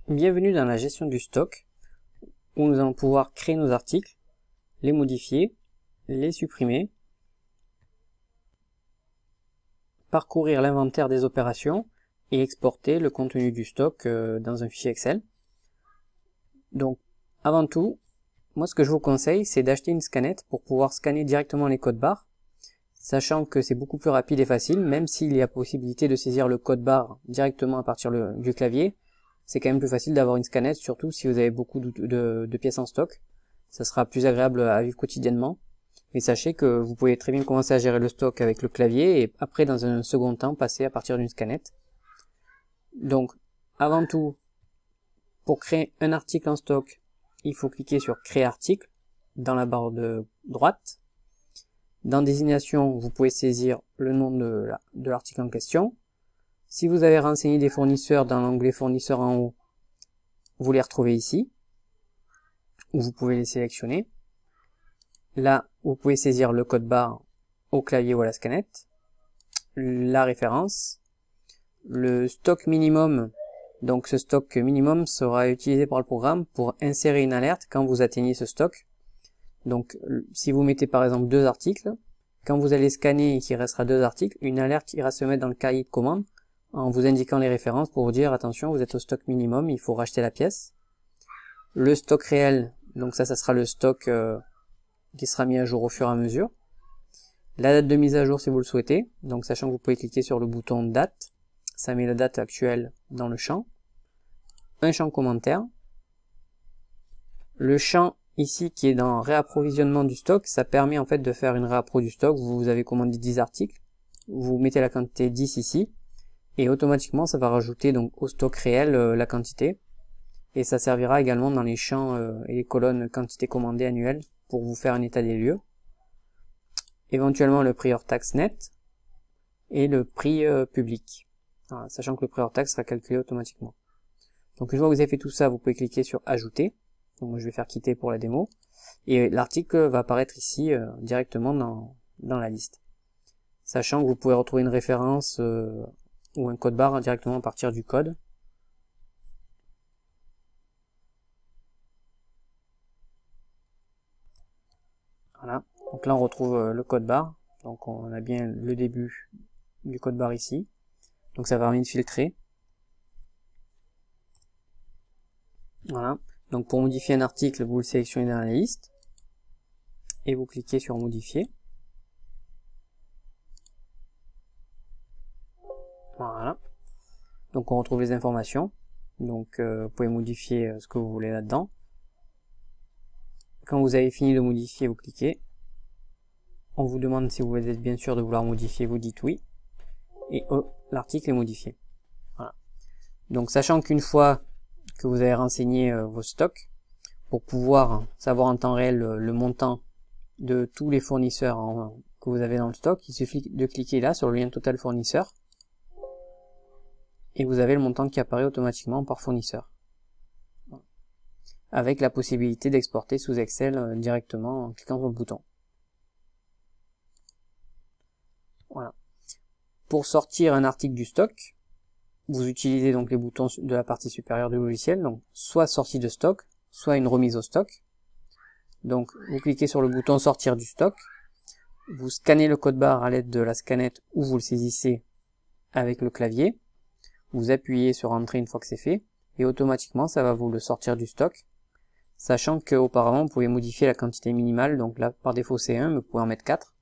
Bienvenue dans la gestion du stock, où nous allons pouvoir créer nos articles, les modifier, les supprimer, parcourir l'inventaire des opérations et exporter le contenu du stock dans un fichier Excel. Donc, avant tout, moi ce que je vous conseille, c'est d'acheter une scannette pour pouvoir scanner directement les codes barres, sachant que c'est beaucoup plus rapide et facile, même s'il y a possibilité de saisir le code barre directement à partir du clavier. C'est quand même plus facile d'avoir une scannette, surtout si vous avez beaucoup de pièces en stock. Ça sera plus agréable à vivre quotidiennement. Mais sachez que vous pouvez très bien commencer à gérer le stock avec le clavier et après, dans un second temps, passer à partir d'une scannette. Donc, avant tout, pour créer un article en stock, il faut cliquer sur Créer article dans la barre de droite. Dans Désignation, vous pouvez saisir le nom de l'article en question. Si vous avez renseigné des fournisseurs dans l'onglet fournisseurs en haut, vous les retrouvez ici, où vous pouvez les sélectionner. Là, vous pouvez saisir le code barre au clavier ou à la scannette, la référence, le stock minimum. Donc ce stock minimum sera utilisé par le programme pour insérer une alerte quand vous atteignez ce stock. Donc si vous mettez par exemple 2 articles, quand vous allez scanner et qu'il restera 2 articles, une alerte ira se mettre dans le cahier de commande en vous indiquant les références pour vous dire attention, vous êtes au stock minimum, il faut racheter la pièce. Le stock réel, donc ça sera le stock qui sera mis à jour au fur et à mesure. La date de mise à jour si vous le souhaitez, donc sachant que vous pouvez cliquer sur le bouton date, ça met la date actuelle dans le champ. Un champ commentaire. Le champ ici qui est dans réapprovisionnement du stock, ça permet en fait de faire une réappro du stock. Vous avez commandé 10 articles, vous mettez la quantité 10 ici, et automatiquement ça va rajouter donc au stock réel la quantité. Et ça servira également dans les champs et les colonnes quantité commandée annuelle pour vous faire un état des lieux. Éventuellement le prix hors taxe net et le prix public. Voilà, sachant que le prix hors taxe sera calculé automatiquement. Donc une fois que vous avez fait tout ça, vous pouvez cliquer sur ajouter. Donc moi, je vais faire quitter pour la démo. Et l'article va apparaître ici directement dans la liste. Sachant que vous pouvez retrouver une référence ou un code barre directement à partir du code. Voilà. Donc là on retrouve le code barre. Donc on a bien le début du code barre ici. Donc ça va permettre de filtrer. Voilà. Donc pour modifier un article, vous le sélectionnez dans la liste. Et vous cliquez sur modifier. Voilà. Donc on retrouve les informations. Donc vous pouvez modifier ce que vous voulez là-dedans. Quand vous avez fini de modifier, vous cliquez. On vous demande si vous êtes bien sûr de vouloir modifier, vous dites oui. Et l'article est modifié. Voilà. Donc sachant qu'une fois que vous avez renseigné vos stocks, pour pouvoir savoir en temps réel le montant de tous les fournisseurs que vous avez dans le stock, il suffit de cliquer là sur le lien total fournisseur et vous avez le montant qui apparaît automatiquement par fournisseur. Voilà. Avec la possibilité d'exporter sous Excel directement en cliquant sur le bouton. Voilà. Pour sortir un article du stock, vous utilisez donc les boutons de la partie supérieure du logiciel, donc soit sortie de stock, soit une remise au stock. Donc vous cliquez sur le bouton sortir du stock, vous scannez le code barre à l'aide de la scannette ou vous le saisissez avec le clavier, vous appuyez sur entrée une fois que c'est fait, et automatiquement ça va vous le sortir du stock, sachant qu'auparavant vous pouvez modifier la quantité minimale, donc là par défaut c'est 1, mais vous pouvez en mettre 4.